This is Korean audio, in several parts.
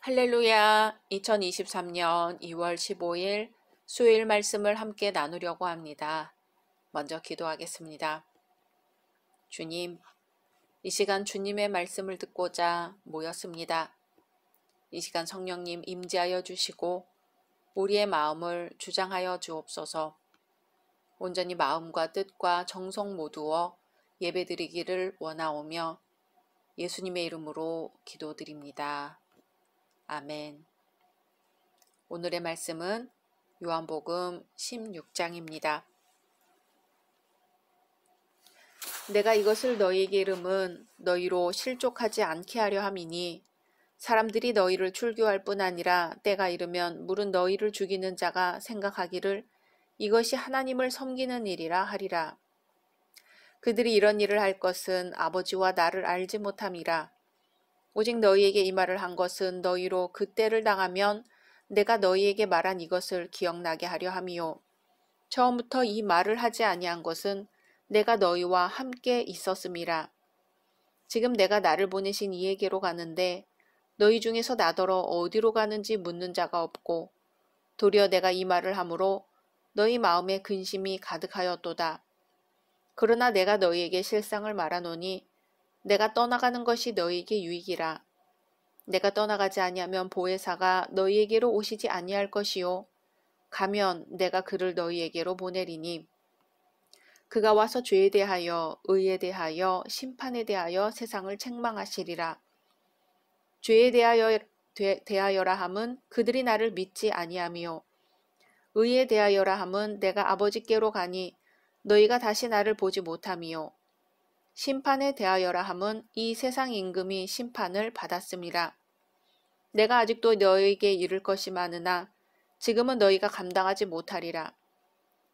할렐루야. 2023년 2월 15일 수요일 말씀을 함께 나누려고 합니다. 먼저 기도하겠습니다. 주님, 이 시간 주님의 말씀을 듣고자 모였습니다. 이 시간 성령님 임재하여 주시고 우리의 마음을 주장하여 주옵소서. 온전히 마음과 뜻과 정성 모두어 예배드리기를 원하오며 예수님의 이름으로 기도드립니다. 아멘. 오늘의 말씀은 요한복음 16장입니다. 내가 이것을 너희에게 이름은 너희로 실족하지 않게 하려 함이니 사람들이 너희를 출교할 뿐 아니라 때가 이르면 물은 너희를 죽이는 자가 생각하기를 이것이 하나님을 섬기는 일이라 하리라. 그들이 이런 일을 할 것은 아버지와 나를 알지 못함이라. 오직 너희에게 이 말을 한 것은 너희로 그 때를 당하면 내가 너희에게 말한 이것을 기억나게 하려 함이요. 처음부터 이 말을 하지 아니한 것은 내가 너희와 함께 있었음이라. 지금 내가 나를 보내신 이에게로 가는데 너희 중에서 나더러 어디로 가는지 묻는 자가 없고 도리어 내가 이 말을 함으로 너희 마음에 근심이 가득하였도다. 그러나 내가 너희에게 실상을 말하노니 내가 떠나가는 것이 너희에게 유익이라. 내가 떠나가지 아니하면 보혜사가 너희에게로 오시지 아니할 것이요. 가면 내가 그를 너희에게로 보내리니 그가 와서 죄에 대하여 의에 대하여 심판에 대하여 세상을 책망하시리라. 죄에 대하여라 함은 그들이 나를 믿지 아니하며 의에 대하여라 함은 내가 아버지께로 가니 너희가 다시 나를 보지 못하며 심판에 대하여라 함은 이 세상 임금이 심판을 받았음이라. 내가 아직도 너희에게 이를 것이 많으나 지금은 너희가 감당하지 못하리라.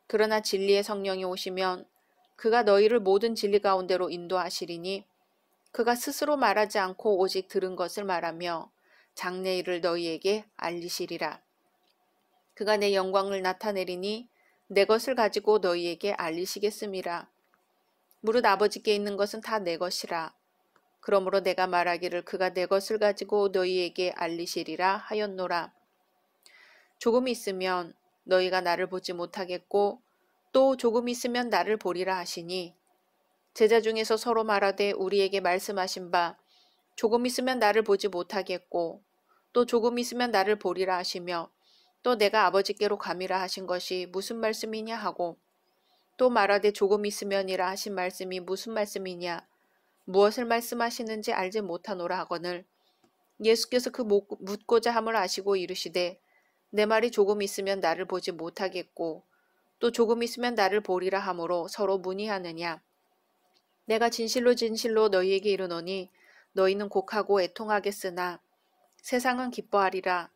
그러나 진리의 성령이 오시면 그가 너희를 모든 진리 가운데로 인도하시리니 그가 스스로 말하지 않고 오직 들은 것을 말하며 장래 일을 너희에게 알리시리라. 그가 내 영광을 나타내리니 내 것을 가지고 너희에게 알리시겠음이라. 무릇 아버지께 있는 것은 다 내 것이라. 그러므로 내가 말하기를 그가 내 것을 가지고 너희에게 알리시리라 하였노라. 조금 있으면 너희가 나를 보지 못하겠고 또 조금 있으면 나를 보리라 하시니 제자 중에서 서로 말하되 우리에게 말씀하신 바 조금 있으면 나를 보지 못하겠고 또 조금 있으면 나를 보리라 하시며 또 내가 아버지께로 감이라 하신 것이 무슨 말씀이냐 하고 또 말하되 조금 있으면이라 하신 말씀이 무슨 말씀이냐 무엇을 말씀하시는지 알지 못하노라 하거늘 예수께서 그 묻고자 함을 아시고 이르시되 내 말이 조금 있으면 나를 보지 못하겠고 또 조금 있으면 나를 보리라 하므로 서로 문의하느냐. 내가 진실로 진실로 너희에게 이르노니 너희는 곡하고 애통하겠으나 세상은 기뻐하리라.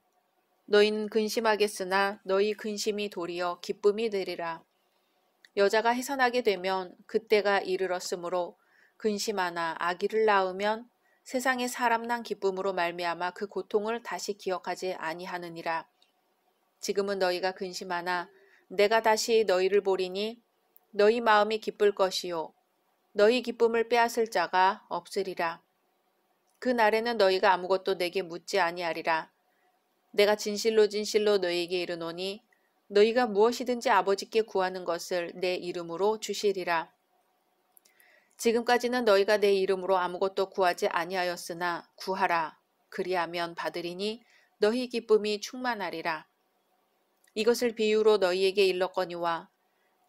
너희는 근심하겠으나 너희 근심이 도리어 기쁨이 되리라. 여자가 해산하게 되면 그때가 이르렀으므로 근심하나 아기를 낳으면 세상에 사람 난 기쁨으로 말미암아 그 고통을 다시 기억하지 아니하느니라. 지금은 너희가 근심하나 내가 다시 너희를 보리니 너희 마음이 기쁠 것이요 너희 기쁨을 빼앗을 자가 없으리라. 그 날에는 너희가 아무것도 내게 묻지 아니하리라. 내가 진실로 진실로 너희에게 이르노니 너희가 무엇이든지 아버지께 구하는 것을 내 이름으로 주시리라. 지금까지는 너희가 내 이름으로 아무것도 구하지 아니하였으나 구하라. 그리하면 받으리니 너희 기쁨이 충만하리라. 이것을 비유로 너희에게 일렀거니와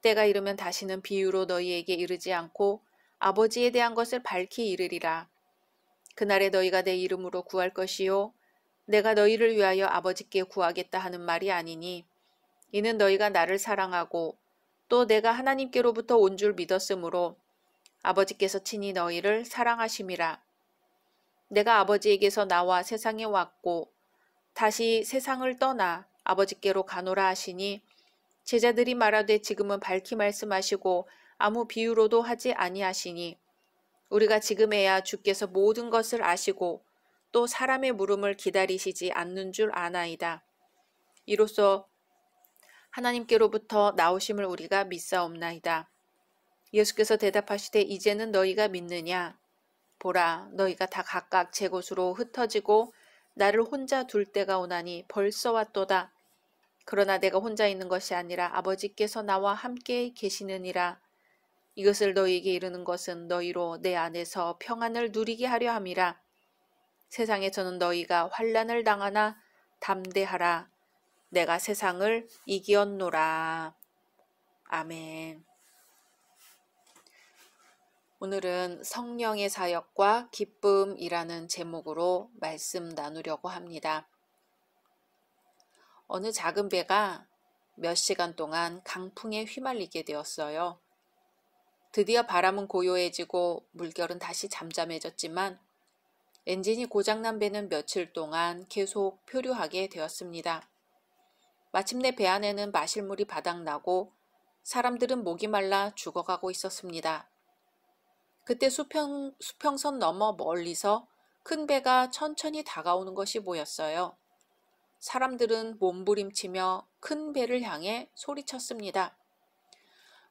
때가 이르면 다시는 비유로 너희에게 이르지 않고 아버지에 대한 것을 밝히 이르리라. 그날에 너희가 내 이름으로 구할 것이요 내가 너희를 위하여 아버지께 구하겠다 하는 말이 아니니 이는 너희가 나를 사랑하고 또 내가 하나님께로부터 온 줄 믿었으므로 아버지께서 친히 너희를 사랑하심이라. 내가 아버지에게서 나와 세상에 왔고 다시 세상을 떠나 아버지께로 가노라 하시니 제자들이 말하되 지금은 밝히 말씀하시고 아무 비유로도 하지 아니하시니 우리가 지금에야 주께서 모든 것을 아시고 또 사람의 물음을 기다리시지 않는 줄 아나이다. 이로써 하나님께로부터 나오심을 우리가 믿사옵나이다. 예수께서 대답하시되 이제는 너희가 믿느냐? 보라, 너희가 다 각각 제 곳으로 흩어지고 나를 혼자 둘 때가 오나니 벌써 왔도다. 그러나 내가 혼자 있는 것이 아니라 아버지께서 나와 함께 계시느니라. 이것을 너희에게 이르는 것은 너희로 내 안에서 평안을 누리게 하려 함이라. 세상에서는 너희가 환난을 당하나 담대하라. 내가 세상을 이기었노라. 아멘. 오늘은 성령의 사역과 기쁨이라는 제목으로 말씀 나누려고 합니다. 어느 작은 배가 몇 시간 동안 강풍에 휘말리게 되었어요. 드디어 바람은 고요해지고 물결은 다시 잠잠해졌지만 엔진이 고장난 배는 며칠 동안 계속 표류하게 되었습니다. 마침내 배 안에는 마실 물이 바닥나고 사람들은 목이 말라 죽어가고 있었습니다. 그때 수평선 너머 멀리서 큰 배가 천천히 다가오는 것이 보였어요. 사람들은 몸부림치며 큰 배를 향해 소리쳤습니다.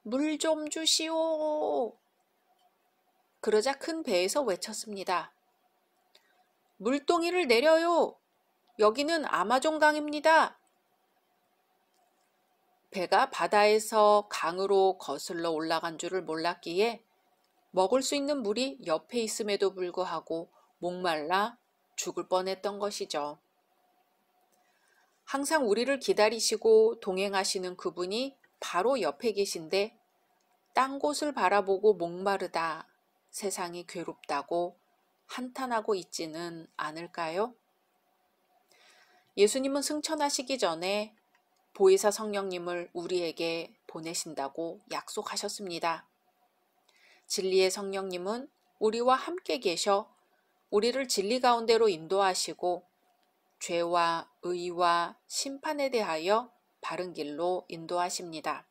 물 좀 주시오. 그러자 큰 배에서 외쳤습니다. 물동이를 내려요. 여기는 아마존 강입니다. 배가 바다에서 강으로 거슬러 올라간 줄을 몰랐기에 먹을 수 있는 물이 옆에 있음에도 불구하고 목말라 죽을 뻔했던 것이죠. 항상 우리를 기다리시고 동행하시는 그분이 바로 옆에 계신데 딴 곳을 바라보고 목마르다, 세상이 괴롭다고 한탄하고 있지는 않을까요? 예수님은 승천하시기 전에 보혜사 성령님을 우리에게 보내신다고 약속하셨습니다. 진리의 성령님은 우리와 함께 계셔 우리를 진리 가운데로 인도하시고 죄와 의와 심판에 대하여 바른 길로 인도하십니다.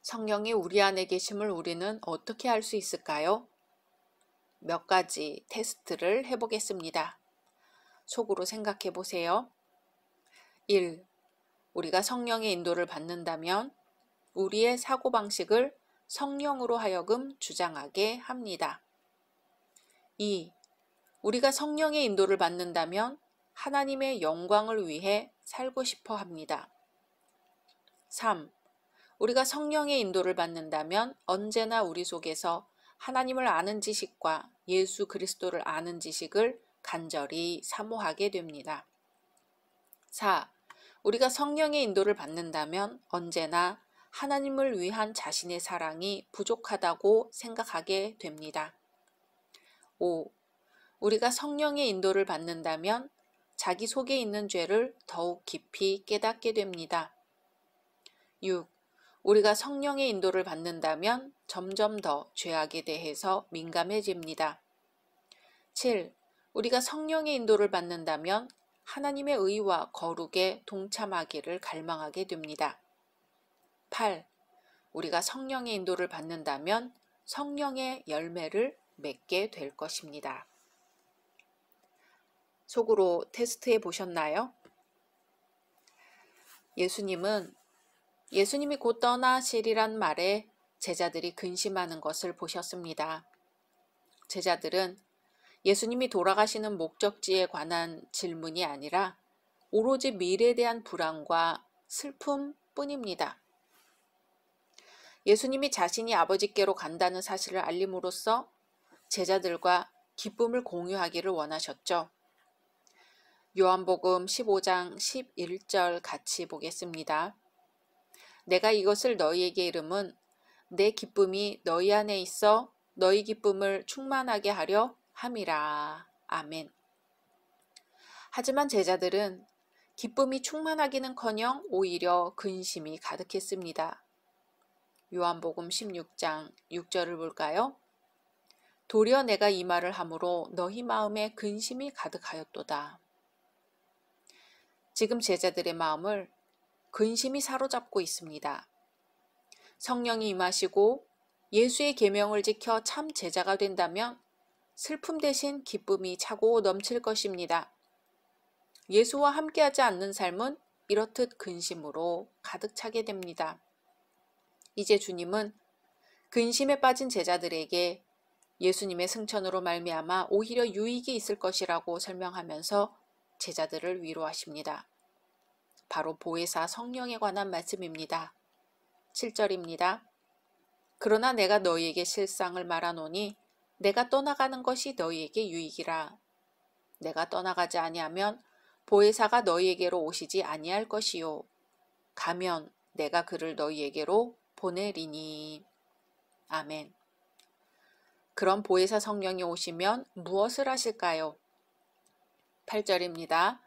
성령이 우리 안에 계심을 우리는 어떻게 알 수 있을까요? 몇 가지 테스트를 해보겠습니다. 속으로 생각해 보세요. 1. 우리가 성령의 인도를 받는다면 우리의 사고방식을 성령으로 하여금 주장하게 합니다. 2. 우리가 성령의 인도를 받는다면 하나님의 영광을 위해 살고 싶어 합니다. 3. 우리가 성령의 인도를 받는다면 언제나 우리 속에서 하나님을 아는 지식과 예수 그리스도를 아는 지식을 간절히 사모하게 됩니다. 4. 우리가 성령의 인도를 받는다면 언제나 하나님을 위한 자신의 사랑이 부족하다고 생각하게 됩니다. 5. 우리가 성령의 인도를 받는다면 자기 속에 있는 죄를 더욱 깊이 깨닫게 됩니다. 6. 우리가 성령의 인도를 받는다면 점점 더 죄악에 대해서 민감해집니다. 7. 우리가 성령의 인도를 받는다면 하나님의 의와 거룩에 동참하기를 갈망하게 됩니다. 8. 우리가 성령의 인도를 받는다면 성령의 열매를 맺게 될 것입니다. 속으로 테스트해 보셨나요? 예수님이 곧 떠나시리란 말에 제자들이 근심하는 것을 보셨습니다. 제자들은 예수님이 돌아가시는 목적지에 관한 질문이 아니라 오로지 미래에 대한 불안과 슬픔뿐입니다. 예수님이 자신이 아버지께로 간다는 사실을 알림으로써 제자들과 기쁨을 공유하기를 원하셨죠. 요한복음 15장 11절 같이 보겠습니다. 내가 이것을 너희에게 이름은 내 기쁨이 너희 안에 있어 너희 기쁨을 충만하게 하려 함이라. 아멘. 하지만 제자들은 기쁨이 충만하기는커녕 오히려 근심이 가득했습니다. 요한복음 16장 6절을 볼까요? 도리어 내가 이 말을 함으로 너희 마음에 근심이 가득하였도다. 지금 제자들의 마음을 근심이 사로잡고 있습니다. 성령이 임하시고 예수의 계명을 지켜 참 제자가 된다면 슬픔 대신 기쁨이 차고 넘칠 것입니다. 예수와 함께하지 않는 삶은 이렇듯 근심으로 가득 차게 됩니다. 이제 주님은 근심에 빠진 제자들에게 예수님의 승천으로 말미암아 오히려 유익이 있을 것이라고 설명하면서 제자들을 위로하십니다. 바로 보혜사 성령에 관한 말씀입니다. 7절입니다. 그러나 내가 너희에게 실상을 말하노니 내가 떠나가는 것이 너희에게 유익이라. 내가 떠나가지 아니하면 보혜사가 너희에게로 오시지 아니할 것이요. 가면 내가 그를 너희에게로 보내리니. 아멘. 그럼 보혜사 성령이 오시면 무엇을 하실까요? 8절입니다.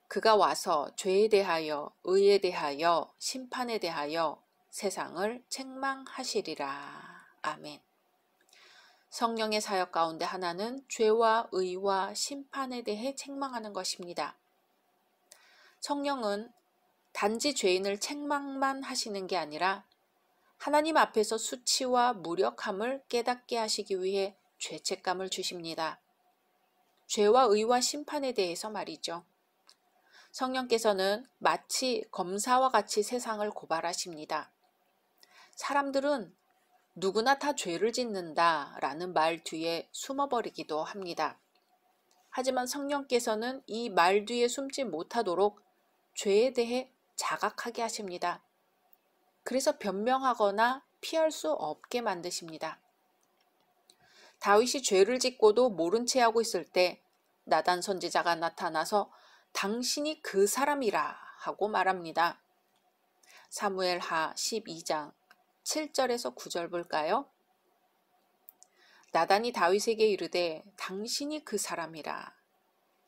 그가 와서 죄에 대하여, 의에 대하여, 심판에 대하여 세상을 책망하시리라. 아멘. 성령의 사역 가운데 하나는 죄와 의와 심판에 대해 책망하는 것입니다. 성령은 단지 죄인을 책망만 하시는 게 아니라 하나님 앞에서 수치와 무력함을 깨닫게 하시기 위해 죄책감을 주십니다. 죄와 의와 심판에 대해서 말이죠. 성령께서는 마치 검사와 같이 세상을 고발하십니다. 사람들은 누구나 다 죄를 짓는다 라는 말 뒤에 숨어버리기도 합니다. 하지만 성령께서는 이 말 뒤에 숨지 못하도록 죄에 대해 자각하게 하십니다. 그래서 변명하거나 피할 수 없게 만드십니다. 다윗이 죄를 짓고도 모른 채 하고 있을 때 나단 선지자가 나타나서 당신이 그 사람이라 하고 말합니다. 사무엘하 12장 7절에서 9절 볼까요? 나단이 다윗에게 이르되 당신이 그 사람이라.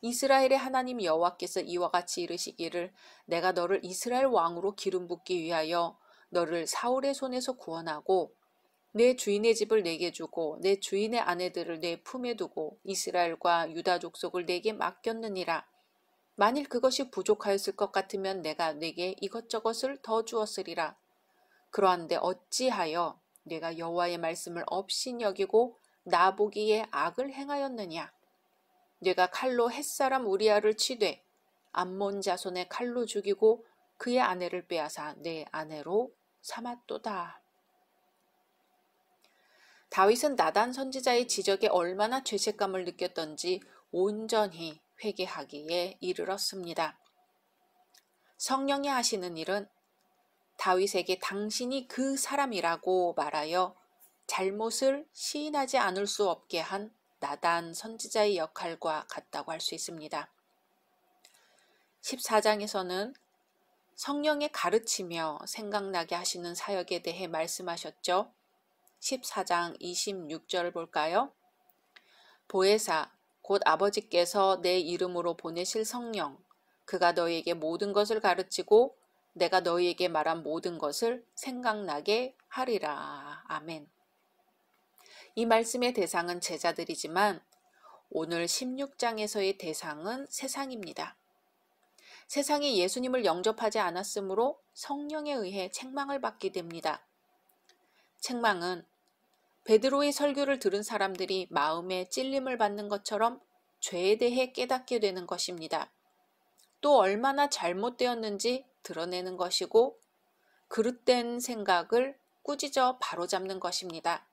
이스라엘의 하나님 여호와께서 이와 같이 이르시기를 내가 너를 이스라엘 왕으로 기름 붓기 위하여 너를 사울의 손에서 구원하고 내 주인의 집을 내게 주고 내 주인의 아내들을 내 품에 두고 이스라엘과 유다 족속을 내게 맡겼느니라. 만일 그것이 부족하였을 것 같으면 내가 내게 이것저것을 더 주었으리라. 그러한데 어찌하여 내가 여호와의 말씀을 업신 여기고 나보기에 악을 행하였느냐. 내가 칼로 햇사람 우리아를 치되 암몬 자손의 칼로 죽이고 그의 아내를 빼앗아 내 아내로 삼았도다. 다윗은 나단 선지자의 지적에 얼마나 죄책감을 느꼈던지 온전히 회개하기에 이르렀습니다. 성령이 하시는 일은 다윗에게 당신이 그 사람이라고 말하여 잘못을 시인하지 않을 수 없게 한 나단 선지자의 역할과 같다고 할 수 있습니다. 14장에서는 성령의 가르치며 생각나게 하시는 사역에 대해 말씀하셨죠. 14장 26절 볼까요? 보혜사 곧 아버지께서 내 이름으로 보내실 성령 그가 너희에게 모든 것을 가르치고 내가 너희에게 말한 모든 것을 생각나게 하리라. 아멘. 이 말씀의 대상은 제자들이지만 오늘 16장에서의 대상은 세상입니다. 세상이 예수님을 영접하지 않았으므로 성령에 의해 책망을 받게 됩니다. 책망은 베드로의 설교를 들은 사람들이 마음에 찔림을 받는 것처럼 죄에 대해 깨닫게 되는 것입니다. 또 얼마나 잘못되었는지 드러내는 것이고 그릇된 생각을 꾸짖어 바로잡는 것입니다.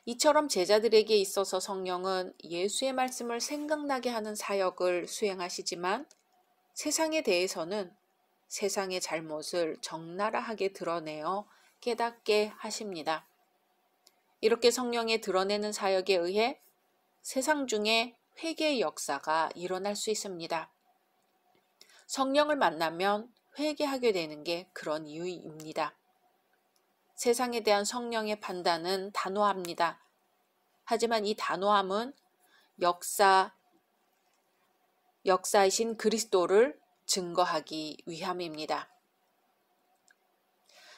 이처럼 제자들에게 있어서 성령은 예수의 말씀을 생각나게 하는 사역을 수행하시지만 세상에 대해서는 세상의 잘못을 적나라하게 드러내어 깨닫게 하십니다. 이렇게 성령의 드러내는 사역에 의해 세상 중에 회개의 역사가 일어날 수 있습니다. 성령을 만나면 회개하게 되는 게 그런 이유입니다. 세상에 대한 성령의 판단은 단호합니다. 하지만 이 단호함은 역사이신 그리스도를 증거하기 위함입니다.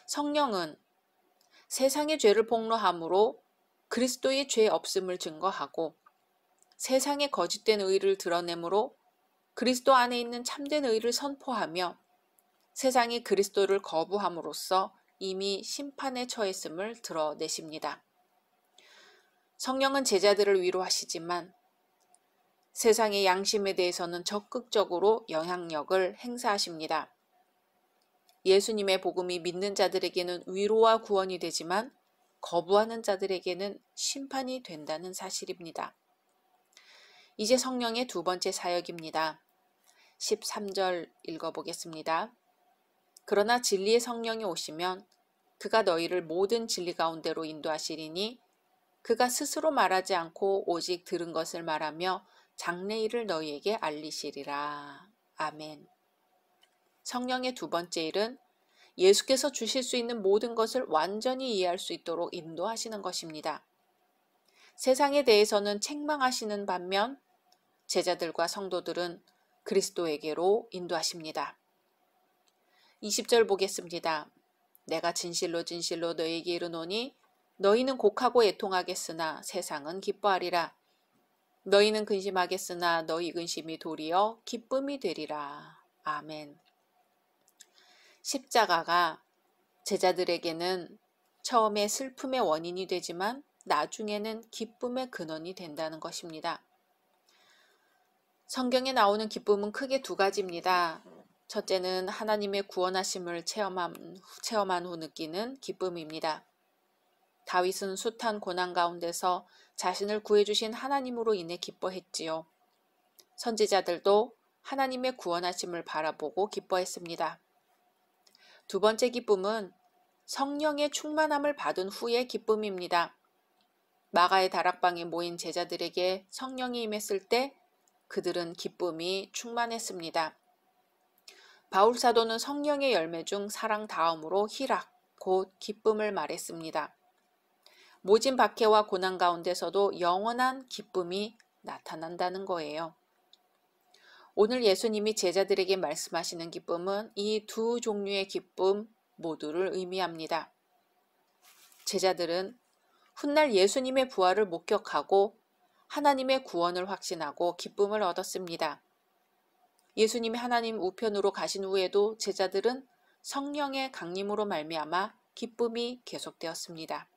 성령은 세상의 죄를 폭로함으로 그리스도의 죄 없음을 증거하고 세상의 거짓된 의를 드러내므로 그리스도 안에 있는 참된 의를 선포하며 세상이 그리스도를 거부함으로써 이미 심판에 처했음을 드러내십니다. 성령은 제자들을 위로하시지만 세상의 양심에 대해서는 적극적으로 영향력을 행사하십니다. 예수님의 복음이 믿는 자들에게는 위로와 구원이 되지만 거부하는 자들에게는 심판이 된다는 사실입니다. 이제 성령의 두 번째 사역입니다. 13절 읽어보겠습니다. 그러나 진리의 성령이 오시면 그가 너희를 모든 진리 가운데로 인도하시리니 그가 스스로 말하지 않고 오직 들은 것을 말하며 장래일을 너희에게 알리시리라. 아멘. 성령의 두 번째 일은 예수께서 주실 수 있는 모든 것을 완전히 이해할 수 있도록 인도하시는 것입니다. 세상에 대해서는 책망하시는 반면 제자들과 성도들은 그리스도에게로 인도하십니다. 20절 보겠습니다. 내가 진실로 진실로 너희에게 이르노니 너희는 곡하고 애통하겠으나 세상은 기뻐하리라. 너희는 근심하겠으나 너희 근심이 도리어 기쁨이 되리라. 아멘. 십자가가 제자들에게는 처음에 슬픔의 원인이 되지만 나중에는 기쁨의 근원이 된다는 것입니다. 성경에 나오는 기쁨은 크게 두 가지입니다. 첫째는 하나님의 구원하심을 체험한 후 느끼는 기쁨입니다. 다윗은 숱한 고난 가운데서 자신을 구해주신 하나님으로 인해 기뻐했지요. 선지자들도 하나님의 구원하심을 바라보고 기뻐했습니다. 두 번째 기쁨은 성령의 충만함을 받은 후의 기쁨입니다. 마가의 다락방에 모인 제자들에게 성령이 임했을 때 그들은 기쁨이 충만했습니다. 바울 사도는 성령의 열매 중 사랑 다음으로 희락, 곧 기쁨을 말했습니다. 모진 박해와 고난 가운데서도 영원한 기쁨이 나타난다는 거예요. 오늘 예수님이 제자들에게 말씀하시는 기쁨은 이 두 종류의 기쁨 모두를 의미합니다. 제자들은 훗날 예수님의 부활을 목격하고 하나님의 구원을 확신하고 기쁨을 얻었습니다. 예수님이 하나님 우편으로 가신 후에도 제자들은 성령의 강림으로 말미암아 기쁨이 계속되었습니다.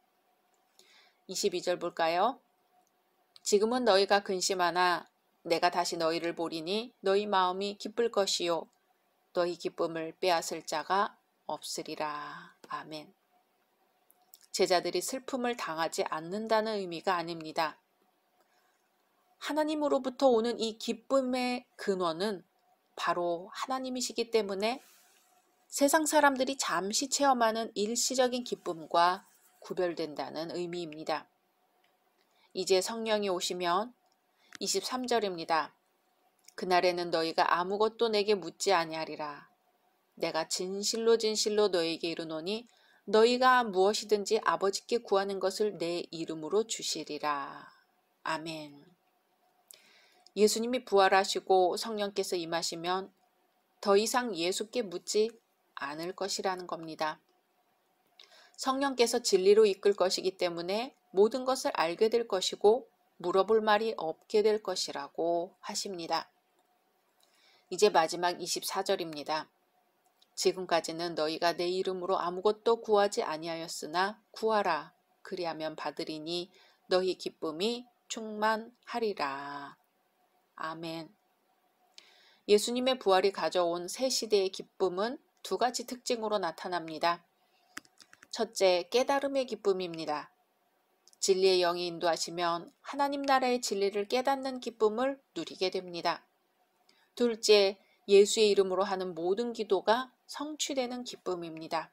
22절 볼까요? 지금은 너희가 근심하나 내가 다시 너희를 보리니 너희 마음이 기쁠 것이요 너희 기쁨을 빼앗을 자가 없으리라. 아멘. 제자들이 슬픔을 당하지 않는다는 의미가 아닙니다. 하나님으로부터 오는 이 기쁨의 근원은 바로 하나님이시기 때문에 세상 사람들이 잠시 체험하는 일시적인 기쁨과 구별된다는 의미입니다. 이제 성령이 오시면 23절입니다. 그날에는 너희가 아무것도 내게 묻지 아니하리라. 내가 진실로 진실로 너희에게 이르노니 너희가 무엇이든지 아버지께 구하는 것을 내 이름으로 주시리라. 아멘. 예수님이 부활하시고 성령께서 임하시면 더 이상 예수께 묻지 않을 것이라는 겁니다. 성령께서 진리로 이끌 것이기 때문에 모든 것을 알게 될 것이고 물어볼 말이 없게 될 것이라고 하십니다. 이제 마지막 24절입니다. 지금까지는 너희가 내 이름으로 아무것도 구하지 아니하였으나 구하라. 그리하면 받으리니 너희 기쁨이 충만하리라. 아멘. 예수님의 부활이 가져온 새 시대의 기쁨은 두 가지 특징으로 나타납니다. 첫째, 깨달음의 기쁨입니다. 진리의 영이 인도하시면 하나님 나라의 진리를 깨닫는 기쁨을 누리게 됩니다. 둘째, 예수의 이름으로 하는 모든 기도가 성취되는 기쁨입니다.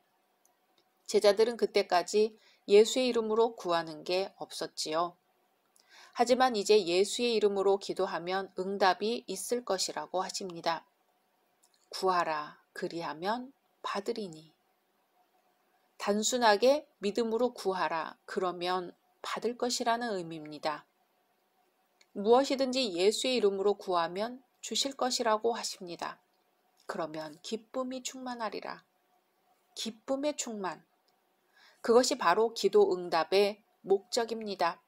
제자들은 그때까지 예수의 이름으로 구하는 게 없었지요. 하지만 이제 예수의 이름으로 기도하면 응답이 있을 것이라고 하십니다. 구하라, 그리하면 받으리니. 단순하게 믿음으로 구하라, 그러면 받을 것이라는 의미입니다. 무엇이든지 예수의 이름으로 구하면 주실 것이라고 하십니다. 그러면 기쁨이 충만하리라. 기쁨의 충만. 그것이 바로 기도 응답의 목적입니다.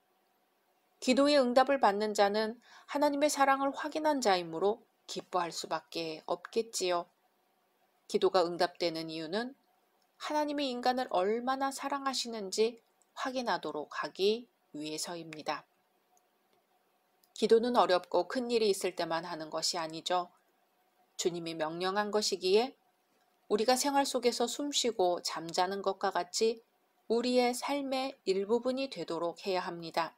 기도의 응답을 받는 자는 하나님의 사랑을 확인한 자이므로 기뻐할 수밖에 없겠지요. 기도가 응답되는 이유는 하나님이 인간을 얼마나 사랑하시는지 확인하도록 하기 위해서입니다. 기도는 어렵고 큰 일이 있을 때만 하는 것이 아니죠. 주님이 명령한 것이기에 우리가 생활 속에서 숨쉬고 잠자는 것과 같이 우리의 삶의 일부분이 되도록 해야 합니다.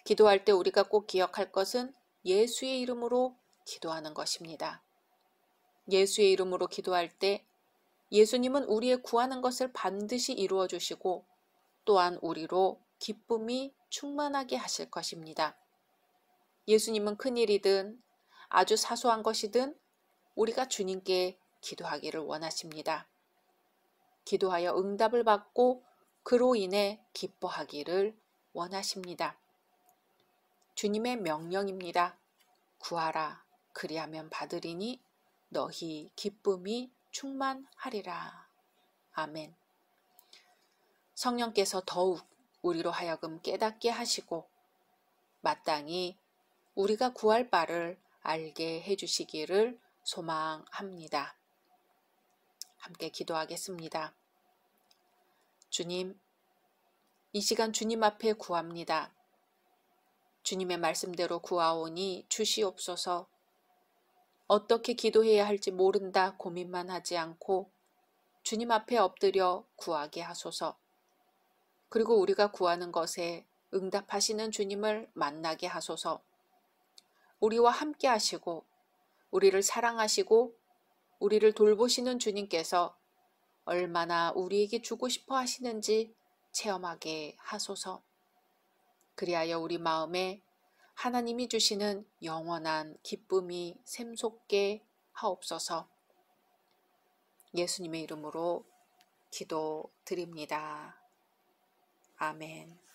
기도할 때 우리가 꼭 기억할 것은 예수의 이름으로 기도하는 것입니다. 예수의 이름으로 기도할 때 예수님은 우리의 구하는 것을 반드시 이루어 주시고 또한 우리로 기쁨이 충만하게 하실 것입니다. 예수님은 큰일이든 아주 사소한 것이든 우리가 주님께 기도하기를 원하십니다. 기도하여 응답을 받고 그로 인해 기뻐하기를 원하십니다. 주님의 명령입니다. 구하라, 그리하면 받으리니 너희 기쁨이 충만하리라. 아멘. 성령께서 더욱 우리로 하여금 깨닫게 하시고 마땅히 우리가 구할 바를 알게 해주시기를 소망합니다. 함께 기도하겠습니다. 주님, 이 시간 주님 앞에 구합니다. 주님의 말씀대로 구하오니 주시옵소서. 어떻게 기도해야 할지 모른다 고민만 하지 않고 주님 앞에 엎드려 구하게 하소서. 그리고 우리가 구하는 것에 응답하시는 주님을 만나게 하소서. 우리와 함께 하시고 우리를 사랑하시고 우리를 돌보시는 주님께서 얼마나 우리에게 주고 싶어 하시는지 체험하게 하소서. 그리하여 우리 마음에 하나님이 주시는 영원한 기쁨이 샘솟게 하옵소서. 예수님의 이름으로 기도드립니다. 아멘.